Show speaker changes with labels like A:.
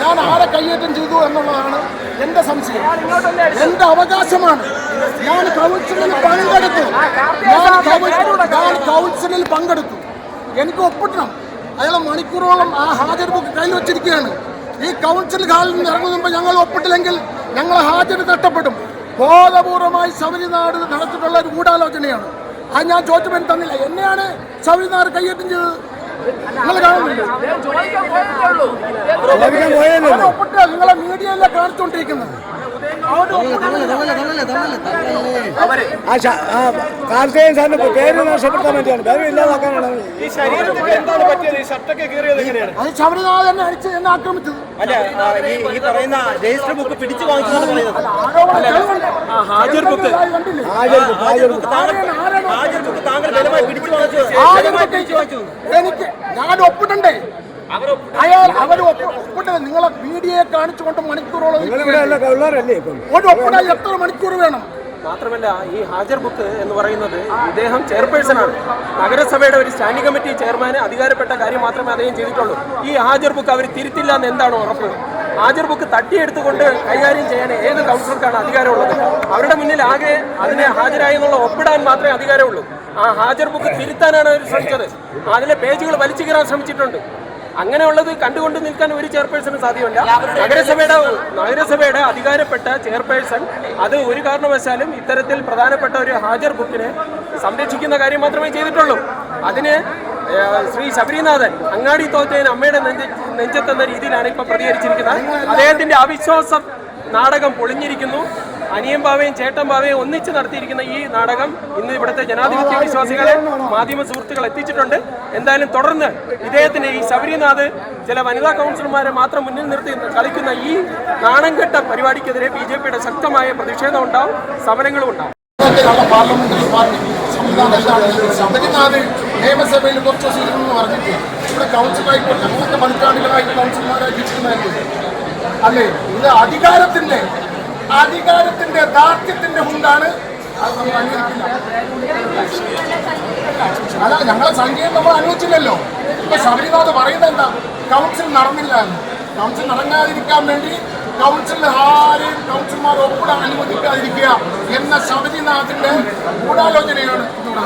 A: ഞാൻ ആരെ കയ്യേറ്റം ചെയ്തു എന്നുള്ളതാണ് എന്റെ സംശയം. എന്റെ അവകാശമാണ്. ഞാൻ കൗൺസിലിൽ പങ്കെടുത്തു. എനിക്ക് ഒപ്പിട്ടണം. അയാൾ മണിക്കൂറോളം ആ ഹാജർ ബുക്ക് കയ്യിൽ വെച്ചിരിക്കുകയാണ്. ഈ കൗൺസിൽ ഹാളിൽ നിന്ന് ഇറങ്ങുമ്പോൾ ഞങ്ങൾ ഒപ്പിട്ടില്ലെങ്കിൽ ഞങ്ങൾ ഹാജർ നഷ്ടപ്പെടും. ബോധപൂർവമായി ശബരിനാട് നടത്തിയിട്ടുള്ള ഒരു ഗൂഢാലോചനയാണ്. അത് ഞാൻ ചോദിച്ചപ്പോൾ തന്നില്ല. എന്നെയാണ് ശബരിനാട് കയ്യേറ്റം ചെയ്തത്. നിങ്ങൾ കാണുന്നില്ല, നിങ്ങളെ മീഡിയയിലെ കാണിച്ചുകൊണ്ടിരിക്കുന്നത്.
B: കാർത്തികൻ സാറിന്റെ പേര് നഷ്ടപ്പെടുത്താൻ വേണ്ടിയാണ്, പേര് ഇല്ലാതാക്കാനാണ്.
A: അത് ശബരിനാഥ് തന്നെ അടിച്ച് എന്നെ ആക്രമിച്ചത്.
C: ഈ പറയുന്ന രജിസ്റ്റർ ബുക്ക് പിടിച്ചു വാങ്ങിച്ചു.
A: എനിക്ക് ഞാൻ ഒപ്പിടണ്ടേ? അവർ ഒപ്പിട്ടത് നിങ്ങളെ മീഡിയയെ കാണിച്ചുകൊണ്ട് മണിക്കൂറോളം ഒരു ഒപ്പിടാൻ എത്ര മണിക്കൂർ വേണം?
D: മാത്രമല്ല, ഈ ഹാജർ ബുക്ക് എന്ന് പറയുന്നത് ഇദ്ദേഹം ചെയർപേഴ്സണാണ്. നഗരസഭയുടെ ഒരു സ്റ്റാൻഡിംഗ് കമ്മിറ്റി ചെയർമാന് അധികാരപ്പെട്ട കാര്യം മാത്രമേ അദ്ദേഹം ചെയ്തിട്ടുള്ളൂ. ഈ ഹാജർ ബുക്ക് അവർ തിരുത്തില്ല എന്ന് എന്താണ് ഉറപ്പ്? ഹാജർ ബുക്ക് തട്ടിയെടുത്തുകൊണ്ട് കൈകാര്യം ചെയ്യാൻ ഏത് കൗൺസിലർക്കാണ് അധികാരമുള്ളത്? അവരുടെ മുന്നിൽ ആകെ അതിനെ ഹാജരായി എന്നുള്ള ഒപ്പിടാൻ മാത്രമേ അധികാരമുള്ളൂ. ആ ഹാജർ ബുക്ക് തിരുത്താനാണ് അവർ ശ്രമിച്ചത്. അതിലെ പേജുകൾ വലിച്ചു കീറാൻ ശ്രമിച്ചിട്ടുണ്ട്. അങ്ങനെയുള്ളത് കണ്ടുകൊണ്ട് നിൽക്കാൻ ഒരു ചെയർപേഴ്സണ് സാധ്യമല്ല. നഗരസഭയുടെ അധികാരപ്പെട്ട ചെയർപേഴ്സൺ അത് ഒരു കാരണവശാലും ഇത്തരത്തിൽ പ്രധാനപ്പെട്ട ഒരു ഹാജർ ബുക്കിനെ സംരക്ഷിക്കുന്ന കാര്യം മാത്രമേ ചെയ്തിട്ടുള്ളൂ. അതിന് ശ്രീ ശബരിനാഥൻ അങ്ങാടി തോറ്റേന് അമ്മയുടെ നെഞ്ചത്തെന്ന രീതിയിലാണ് ഇപ്പൊ പ്രതികരിച്ചിരിക്കുന്നത്. അദ്ദേഹത്തിന്റെ അവിശ്വാസ നാടകം പൊളിഞ്ഞിരിക്കുന്നു. അനിയൻ ബാവയും ചേട്ടൻ ബാവയും ഒന്നിച്ച് നടത്തിയിരിക്കുന്ന ഈ നാടകം ഇന്ന് ഇവിടുത്തെ ജനാധിപത്യ വിശ്വാസികളെ മാധ്യമ സുഹൃത്തുക്കൾ എത്തിച്ചിട്ടുണ്ട്. എന്തായാലും തുടർന്ന് ഇദ്ദേഹത്തിന്റെ ഈ ശബരിനാഥ് ചില വനിതാ കൗൺസിലർമാരെ മാത്രം മുന്നിൽ നിർത്തി കളിക്കുന്ന ഈ നാണംകെട്ട പരിപാടിക്കെതിരെ BJPയുടെ ശക്തമായ പ്രതിഷേധം ഉണ്ടാവും, സമരങ്ങളും ഉണ്ടാവും.
A: ശബരിനാഥ് നിയമസഭയിൽ കുറച്ച് ദിവസം ഇരുന്നു പറഞ്ഞിട്ട് ഇവിടെ കൗൺസിലായിക്കോട്ടെ അങ്ങനത്തെ പതിറ്റാണ്ടുകളായി കൗൺസിലർമാരായി ജീവിക്കുന്നതായിരിക്കും അല്ലേ? ഇത് അധികാരത്തിന്റെ ദാർഢ്യത്തിന്റെ കൊണ്ടാണ്. അത് നമ്മൾ അനുവദിക്കില്ല. അല്ല, ഞങ്ങളെ സംഖ്യയും നമ്മൾ അനുവദിച്ചില്ലല്ലോ. ഇപ്പൊ ശബരിനാഥ് പറയുന്നത് എന്താ? കൗൺസിൽ നടന്നില്ല എന്ന്. കൗൺസിൽ നടങ്ങാതിരിക്കാൻ വേണ്ടി കൗൺസിലിൽ ആരെയും കൗൺസിലർമാർ ഒപ്പിടാൻ അനുവദിക്കാതിരിക്കുക എന്ന ശബരിനാഥിന്റെ ഗൂഢാലോചനയാണ് ഇവിടെ.